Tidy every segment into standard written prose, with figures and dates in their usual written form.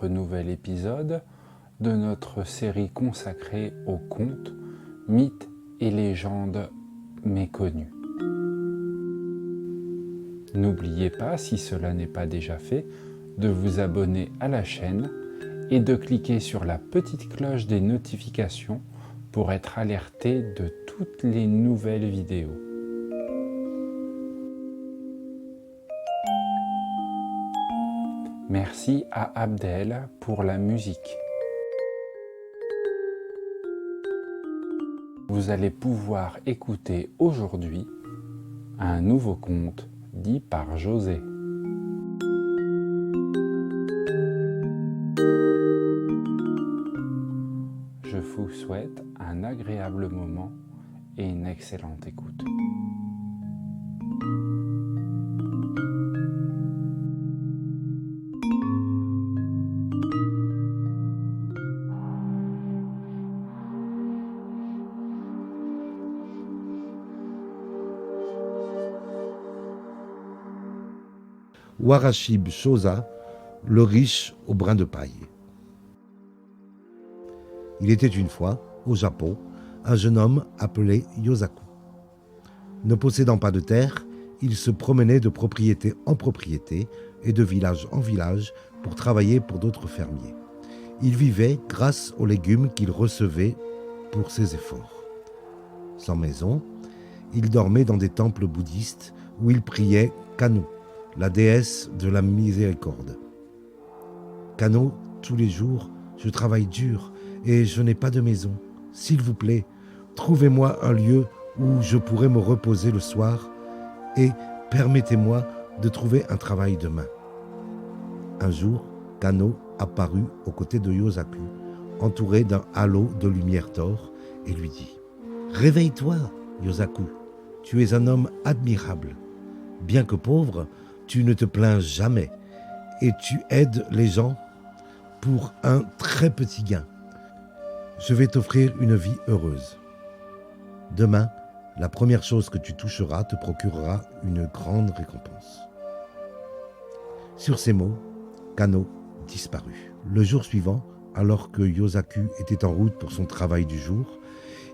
notre nouvel épisode de notre série consacrée aux contes, mythes et légendes méconnues. N'oubliez pas, si cela n'est pas déjà fait, de vous abonner à la chaîne et de cliquer sur la petite cloche des notifications pour être alerté de toutes les nouvelles vidéos. Merci à Abdel pour la musique. Vous allez pouvoir écouter aujourd'hui un nouveau conte dit par José. Je vous souhaite un agréable moment et une excellente écoute. Warashib Chosa, le riche au brin de paille. Il était une fois, au Japon, un jeune homme appelé Yosaku. Ne possédant pas de terre, il se promenait de propriété en propriété et de village en village pour travailler pour d'autres fermiers. Il vivait grâce aux légumes qu'il recevait pour ses efforts. Sans maison, il dormait dans des temples bouddhistes où il priait Kano, la déesse de la miséricorde. Kano, tous les jours, je travaille dur et je n'ai pas de maison. S'il vous plaît, trouvez-moi un lieu où je pourrai me reposer le soir et permettez-moi de trouver un travail demain. Un jour, Kano apparut aux côtés de Yosaku, entouré d'un halo de lumière d'or, et lui dit « Réveille-toi, Yosaku, tu es un homme admirable. Bien que pauvre, tu ne te plains jamais et tu aides les gens pour un très petit gain. Je vais t'offrir une vie heureuse. Demain, la première chose que tu toucheras te procurera une grande récompense. » Sur ces mots, Kano disparut. Le jour suivant, alors que Yosaku était en route pour son travail du jour,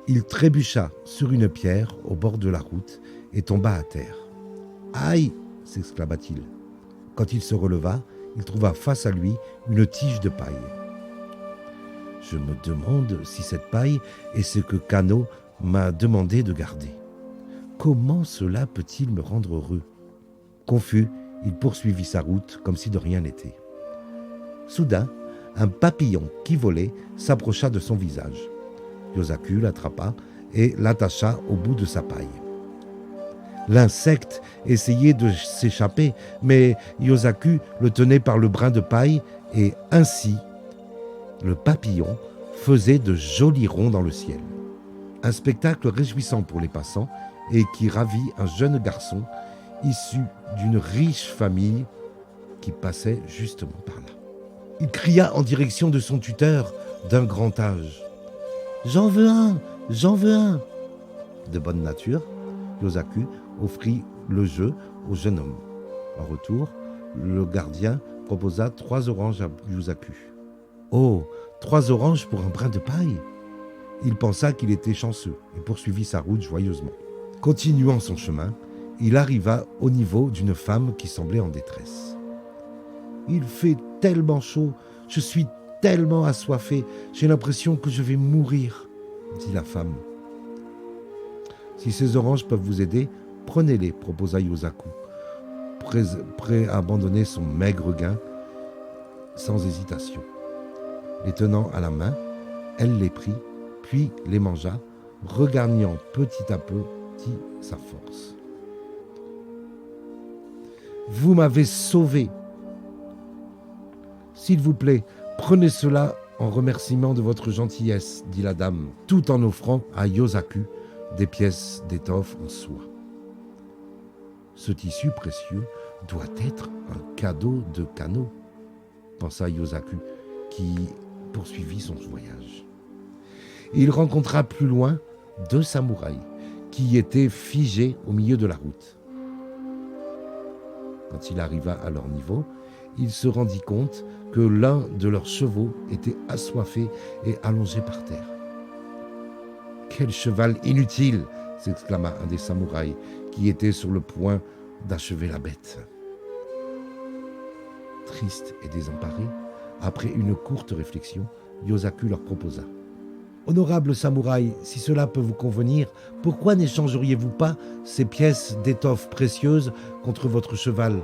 il trébucha sur une pierre au bord de la route et tomba à terre. « Aïe !» s'exclama-t-il. Quand il se releva, il trouva face à lui une tige de paille. « Je me demande si cette paille est ce que Kano m'a demandé de garder. Comment cela peut-il me rendre heureux ?» Confus, il poursuivit sa route comme si de rien n'était. Soudain, un papillon qui volait s'approcha de son visage. Yosaku l'attrapa et l'attacha au bout de sa paille. L'insecte essayait de s'échapper, mais Yosaku le tenait par le brin de paille et ainsi, le papillon faisait de jolis ronds dans le ciel. Un spectacle réjouissant pour les passants et qui ravit un jeune garçon issu d'une riche famille qui passait justement par là. Il cria en direction de son tuteur d'un grand âge. « J'en veux un, j'en veux un !» De bonne nature, Yosaku offrit le jeu au jeune homme. En retour, le gardien proposa 3 oranges à Yosaku. « Oh, 3 oranges pour un brin de paille !» Il pensa qu'il était chanceux et poursuivit sa route joyeusement. Continuant son chemin, il arriva au niveau d'une femme qui semblait en détresse. « Il fait tellement chaud, je suis tellement assoiffé, j'ai l'impression que je vais mourir, » dit la femme. « Si ces oranges peuvent vous aider, prenez-les, » proposa Yosaku, prêt à abandonner son maigre gain sans hésitation. Les tenant à la main, elle les prit, puis les mangea, regagnant petit à petit sa force. « Vous m'avez sauvé. S'il vous plaît, prenez cela en remerciement de votre gentillesse, » dit la dame, tout en offrant à Yosaku des pièces d'étoffe en soie. Ce tissu précieux doit être un cadeau de Kano, pensa Yosaku, qui poursuivit son voyage. Il rencontra plus loin 2 samouraïs qui étaient figés au milieu de la route. Quand il arriva à leur niveau, il se rendit compte que l'un de leurs chevaux était assoiffé et allongé par terre. « Quel cheval inutile !» s'exclama un des samouraïs qui était sur le point d'achever la bête. Triste et désemparé, après une courte réflexion, Yosaku leur proposa: « Honorable samouraï, si cela peut vous convenir, pourquoi n'échangeriez-vous pas ces pièces d'étoffe précieuses contre votre cheval ?»«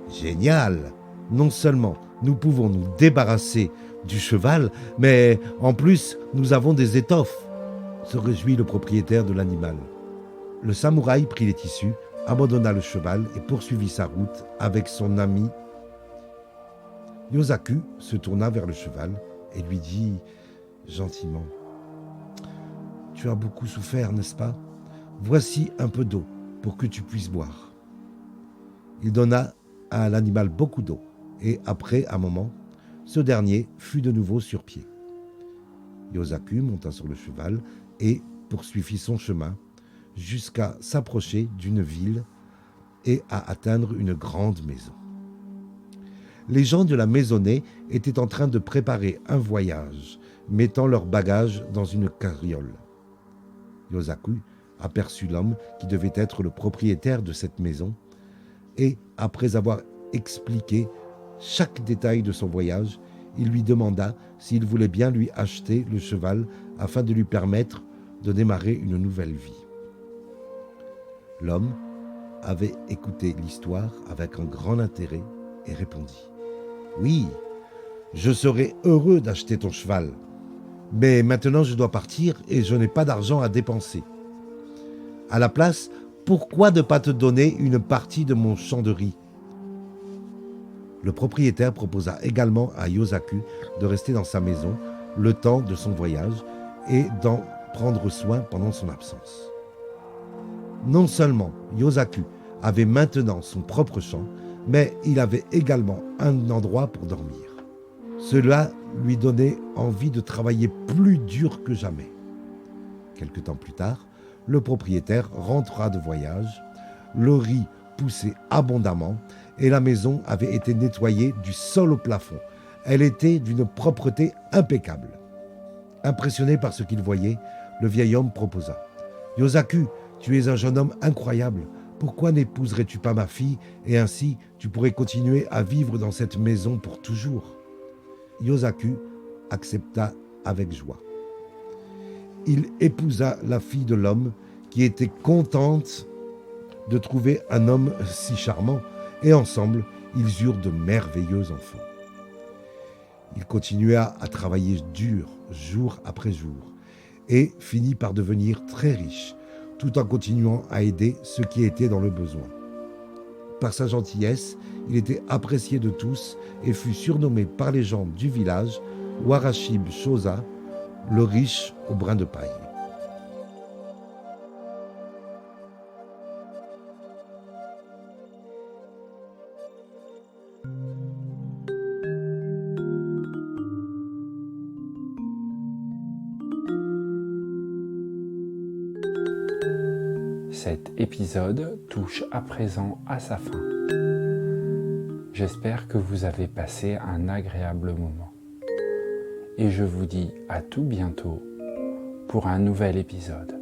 Génial ! Non seulement nous pouvons nous débarrasser du cheval, mais en plus nous avons des étoffes !» se réjouit le propriétaire de l'animal. Le samouraï prit les tissus, abandonna le cheval et poursuivit sa route avec son ami. Yosaku se tourna vers le cheval et lui dit gentiment: « Tu as beaucoup souffert, n'est-ce pas? Voici un peu d'eau pour que tu puisses boire. » Il donna à l'animal beaucoup d'eau et après un moment, ce dernier fut de nouveau sur pied. Yosaku monta sur le cheval et poursuivit son chemin jusqu'à s'approcher d'une ville et à atteindre une grande maison. Les gens de la maisonnée étaient en train de préparer un voyage, mettant leurs bagages dans une carriole. Yosaku aperçut l'homme qui devait être le propriétaire de cette maison et, après avoir expliqué chaque détail de son voyage, il lui demanda s'il voulait bien lui acheter le cheval afin de lui permettre de démarrer une nouvelle vie. L'homme avait écouté l'histoire avec un grand intérêt et répondit: « Oui, je serais heureux d'acheter ton cheval, mais maintenant je dois partir et je n'ai pas d'argent à dépenser. À la place, pourquoi ne pas te donner une partie de mon champ de riz ?» Le propriétaire proposa également à Yosaku de rester dans sa maison le temps de son voyage et d'en prendre soin pendant son absence. Non seulement Yosaku avait maintenant son propre champ, mais il avait également un endroit pour dormir. Cela lui donnait envie de travailler plus dur que jamais. Quelque temps plus tard, le propriétaire rentra de voyage, le riz poussait abondamment et la maison avait été nettoyée du sol au plafond. Elle était d'une propreté impeccable. Impressionné par ce qu'il voyait, le vieil homme proposa: « Yosaku, tu es un jeune homme incroyable. Pourquoi n'épouserais-tu pas ma fille et ainsi tu pourrais continuer à vivre dans cette maison pour toujours ?» Yosaku accepta avec joie. Il épousa la fille de l'homme qui était contente de trouver un homme si charmant et ensemble, ils eurent de merveilleux enfants. Il continua à travailler dur, jour après jour, et finit par devenir très riche, tout en continuant à aider ceux qui étaient dans le besoin. Par sa gentillesse, il était apprécié de tous et fut surnommé par les gens du village Warashib Shosa, le riche au brin de paille. Cet épisode touche à présent à sa fin. J'espère que vous avez passé un agréable moment. Et je vous dis à tout bientôt pour un nouvel épisode.